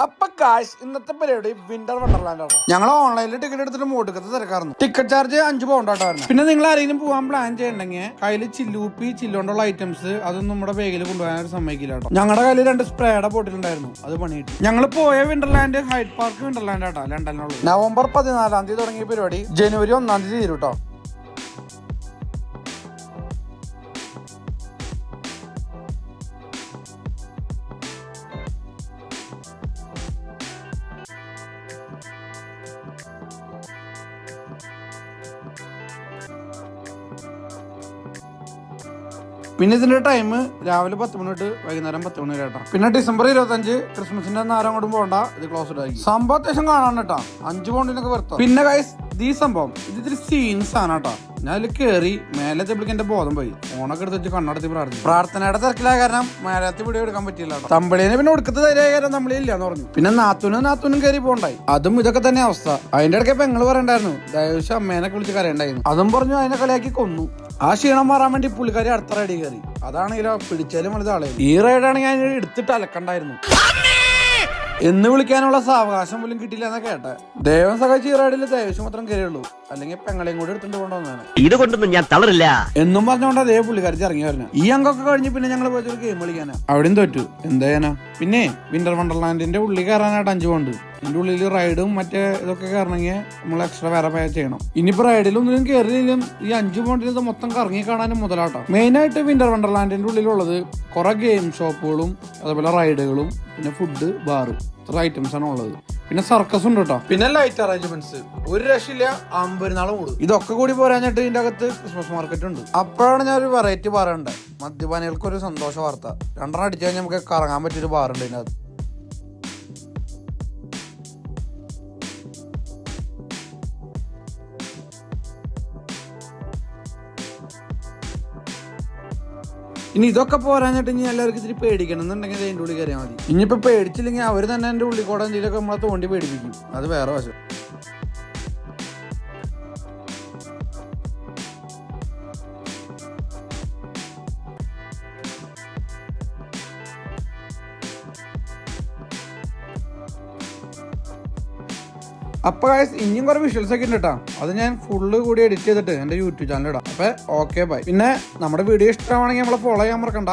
അപ്പൊ കാശ് ഇന്നത്തെ പരിപാടി വിന്റർ വണ്ടർലാൻഡ് ആണ്. ഞങ്ങൾ ഓൺലൈനിൽ ടിക്കറ്റ് എടുത്തിട്ട് മോട്ടുക്കത്ത് തിരക്കാറുണ്ട്. Ticket charge 5 പൗണ്ടായിട്ടായിരുന്നു. പിന്നെ നിങ്ങൾ ആരെങ്കിലും പോകാൻ പ്ലാൻ ചെയ്യണ്ടെങ്കിൽ കയ്യിൽ ചില്ലൂപ്പി ചില്ലുകൊണ്ടുള്ള ഐറ്റംസ് അതൊന്നും നമ്മുടെ ബാഗിൽ കൊണ്ടുപോകാൻ സമ്മതിക്കില്ല കേട്ടോ. ഞങ്ങളുടെ കയ്യിൽ 2 സ്പ്രേയുടെ ബോട്ടിലുണ്ടായിരുന്നു, അത് പണിയിട്ടു. ഞങ്ങൾ പോയ വിന്റർലാൻഡ് ഹൈഡ് പാർക്ക് വിന്റർലാൻഡ് ആട്ടോ, ലണ്ടനിലുള്ളത്. നവംബർ 14 തുടങ്ങിയ പരിപാടി ജനുവരി 1 തീരും കേട്ടോ. പിന്നെ ഇതിന്റെ ടൈം രാവിലെ 10 മണി തൊട്ട് വൈകുന്നേരം 10 മണി വരെ കേട്ടോ. പിന്നെ ഡിസംബർ 25 ക്രിസ്മസിന്റെ നേരം അങ്ങോട്ടും പോകണ്ട, ഇത് ക്ലോസ്ഡ് ആയി. സംഭവം അത്യാവശ്യം കാണാൻ കേട്ടോ, 5 പൗണ്ടിനൊക്കെ വെറുതെ. പിന്നെ ഗൈസ് ഈ സംഭവം ഇതിരി സീൻസ് ആണ് കേട്ടോ. ഞാൻ അതിൽ കയറി മേലെ ചെപ്പിളിക്ക് എന്റെ ബോധം പോയി. ഫോണൊക്കെ എടുത്ത് വെച്ച് കണ്ണടത്തി പ്രാർത്ഥനയുടെ തിരക്കിലായ കാരണം മേലത്തെ വീഡിയോ എടുക്കാൻ പറ്റില്ല. തമ്പിളിനെ പിന്നെ ഒടുക്കത്തെ തരായ കാരണം നമ്മളില്ല എന്ന് പറഞ്ഞു. പിന്നെ നാത്തൂനും കയറി പോണ്ടായി. അതും ഇതൊക്കെ തന്നെ അവസ്ഥ. അതിന്റെ ഇടയ്ക്ക് പെങ്ങള് പറയണ്ടായിരുന്നു ദയവശം അമ്മേനൊക്കെ വിളിച്ച് കരയണ്ടായിരുന്നു. അതും പറഞ്ഞു അതിനെ കളിയാക്കി കൊന്നു. ആ ക്ഷീണം മാറാൻ വേണ്ടി പുള്ളിക്കാരി അടുത്ത റൈഡിൽ കയറി. അതാണെങ്കിലോ പിടിച്ചാലും വലുത് ആളെ. ഈ റൈഡാണ് ഞാൻ എടുത്തിട്ട് അലക്കണ്ടായിരുന്നു എന്ന് വിളിക്കാനുള്ള സാവകാശം പോലും കിട്ടില്ല എന്നാ കേട്ടെ. ദൈവം സഹായിച്ച് ഈ റൈഡിൽ ദേവസ്വം മാത്രം കയറിയുള്ളൂ, അല്ലെങ്കിൽ പെങ്ങളെയും കൂടി എടുത്തിട്ട് കൊണ്ടുവന്നാണ്. ഇതുകൊണ്ടൊന്നും ഞാൻ തളരില്ല എന്നും പറഞ്ഞുകൊണ്ട് അതേ പുള്ളിക്കാരിച്ച് ഇറങ്ങി വരണം. ഈ അംഗമൊക്കെ കഴിഞ്ഞ് പിന്നെ ഞങ്ങൾ പോയൊരു ഗെയിം കളിക്കാനാ. അവിടെയും തോറ്റു, എന്താ ചെയ്യാനാ. പിന്നെ വിന്റർ വണ്ടർലാൻഡിന്റെ ഉള്ളിൽ കയറാനായിട്ട് 5 പൗണ്ട്. ഇതിന്റെ ഉള്ളിൽ റൈഡും മറ്റേ ഇതൊക്കെ കയറണമെങ്കിൽ നമ്മൾ എക്സ്ട്രാ വേറെ പേ ചെയ്യണം. ഇനിയിപ്പോ റൈഡിലൊന്നും കയറിയില്ലെങ്കിലും ഈ 5 പൗണ്ടിൽ ഇത് മൊത്തം കറങ്ങി കാണാനും മുതലാട്ടോ. മെയിൻ ആയിട്ട് വിന്റർ വണ്ടർലാൻഡിന്റെ ഉള്ളിലുള്ളത് കുറെ ഗെയിം ഷോപ്പുകളും അതുപോലെ റൈഡുകളും പിന്നെ ഫുഡ് ബാറ്, ഇത്ര ഐറ്റംസ് ആണ് ഉള്ളത്. പിന്നെ സർക്കസ് ഉണ്ട് കേട്ടോ. പിന്നെ ലൈറ്റ് അറേഞ്ച്മെന്റ്സ് ഒരു രക്ഷയില്ല. 50 നാളും കൂടും. ഇതൊക്കെ കൂടി പോരാഞ്ഞിട്ട് ഇതിന്റെ അകത്ത് ക്രിസ്മസ് മാർക്കറ്റ് ഉണ്ട്. അപ്പോഴാണ് ഞാൻ ഒരു വെറൈറ്റി പറയണ്ടേ, മദ്യപാനികൾക്ക് ഒരു സന്തോഷ വാർത്ത. 2 അടിച്ചു കഴിഞ്ഞാൽ നമുക്ക് കറങ്ങാൻ പറ്റിയൊരു ബാറുണ്ട് ഇതിനകത്ത്. ഇനി ഇതൊക്കെ പോരാഞ്ഞിട്ട് ഇനി എല്ലാവർക്കും ഇത്തിരി പേടിക്കണം എന്നുണ്ടെങ്കിൽ അതിൻ്റെ ഉള്ളിൽ കയറിയാൽ മതി. ഇനിയിപ്പോൾ പേടിച്ചില്ലെങ്കിൽ അവർ തന്നെ എൻ്റെ ഉള്ളിൽ കൂടെ എന്തെങ്കിലുമൊക്കെ നമ്മളെ തോണ്ടി പേടിപ്പിക്കും, അത് വേറെ വശം. അപ്പൊ ഇനിയും കുറെ വിഷ്വൽസ് ഒക്കെ ഉണ്ട് കേട്ടോ. അത് ഞാൻ ഫുള്ള് കൂടി എഡിറ്റ് ചെയ്തിട്ട് എൻ്റെ യൂട്യൂബ് ചാനൽ ഇടാം. അപ്പൊ ഓക്കെ ബൈ. പിന്നെ നമ്മുടെ വീഡിയോ ഇഷ്ടമാണെങ്കിൽ നമ്മളെ ഫോളോ ചെയ്യാൻ മറക്കണ്ട.